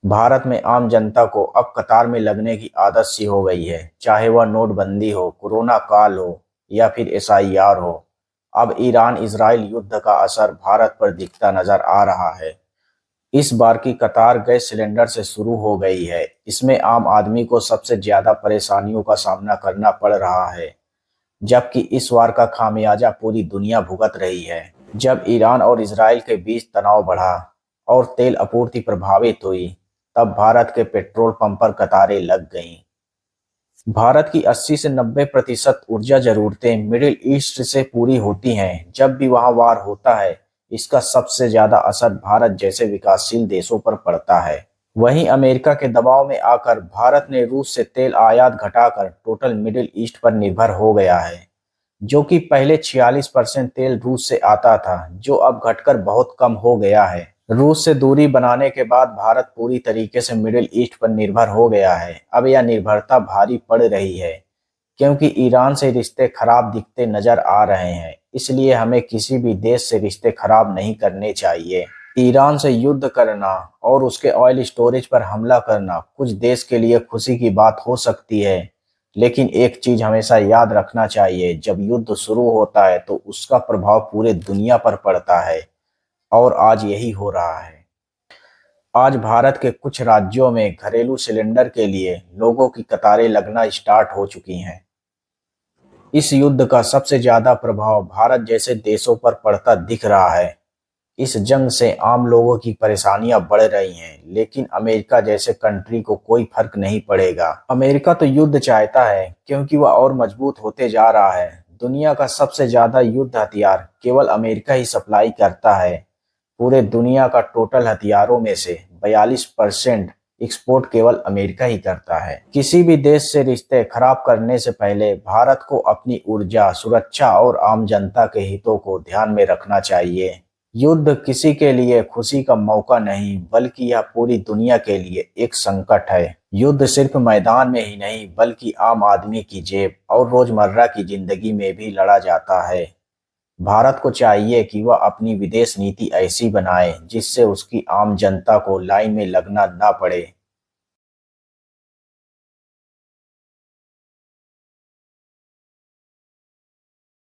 भारत में आम जनता को अब कतार में लगने की आदत सी हो गई है, चाहे वह नोटबंदी हो, कोरोना काल हो या फिर एसआईआर हो। अब ईरान इजराइल युद्ध का असर भारत पर दिखता नजर आ रहा है। इस बार की कतार गैस सिलेंडर से शुरू हो गई है। इसमें आम आदमी को सबसे ज्यादा परेशानियों का सामना करना पड़ रहा है, जबकि इस वार का खामियाजा पूरी दुनिया भुगत रही है। जब ईरान और इजराइल के बीच तनाव बढ़ा और तेल आपूर्ति प्रभावित हुई, तब भारत के पेट्रोल पंप पर कतारें लग गईं। भारत की 80 से 90% ऊर्जा जरूरतें मिडिल ईस्ट से पूरी होती हैं। जब भी वहां वार होता है, इसका सबसे ज्यादा असर भारत जैसे विकासशील देशों पर पड़ता है। वहीं अमेरिका के दबाव में आकर भारत ने रूस से तेल आयात घटाकर टोटल मिडिल ईस्ट पर निर्भर हो गया है, जो कि पहले 46% तेल रूस से आता था, जो अब घटकर बहुत कम हो गया है। रूस से दूरी बनाने के बाद भारत पूरी तरीके से मिडिल ईस्ट पर निर्भर हो गया है। अब यह निर्भरता भारी पड़ रही है, क्योंकि ईरान से रिश्ते खराब दिखते नजर आ रहे हैं। इसलिए हमें किसी भी देश से रिश्ते खराब नहीं करने चाहिए। ईरान से युद्ध करना और उसके ऑयल स्टोरेज पर हमला करना कुछ देश के लिए खुशी की बात हो सकती है, लेकिन एक चीज हमेशा याद रखना चाहिए, जब युद्ध शुरू होता है तो उसका प्रभाव पूरे दुनिया पर पड़ता है, और आज यही हो रहा है। आज भारत के कुछ राज्यों में घरेलू सिलेंडर के लिए लोगों की कतारें लगना स्टार्ट हो चुकी हैं। इस युद्ध का सबसे ज्यादा प्रभाव भारत जैसे देशों पर पड़ता दिख रहा है। इस जंग से आम लोगों की परेशानियां बढ़ रही हैं, लेकिन अमेरिका जैसे कंट्री को कोई फर्क नहीं पड़ेगा। अमेरिका तो युद्ध चाहता है, क्योंकि वह और मजबूत होते जा रहा है। दुनिया का सबसे ज्यादा युद्ध हथियार केवल अमेरिका ही सप्लाई करता है। पूरे दुनिया का टोटल हथियारों में से 42% एक्सपोर्ट केवल अमेरिका ही करता है। किसी भी देश से रिश्ते खराब करने से पहले भारत को अपनी ऊर्जा, सुरक्षा और आम जनता के हितों को ध्यान में रखना चाहिए। युद्ध किसी के लिए खुशी का मौका नहीं, बल्कि यह पूरी दुनिया के लिए एक संकट है। युद्ध सिर्फ मैदान में ही नहीं, बल्कि आम आदमी की जेब और रोजमर्रा की जिंदगी में भी लड़ा जाता है। भारत को चाहिए कि वह अपनी विदेश नीति ऐसी बनाए जिससे उसकी आम जनता को लाइन में लगना ना पड़े।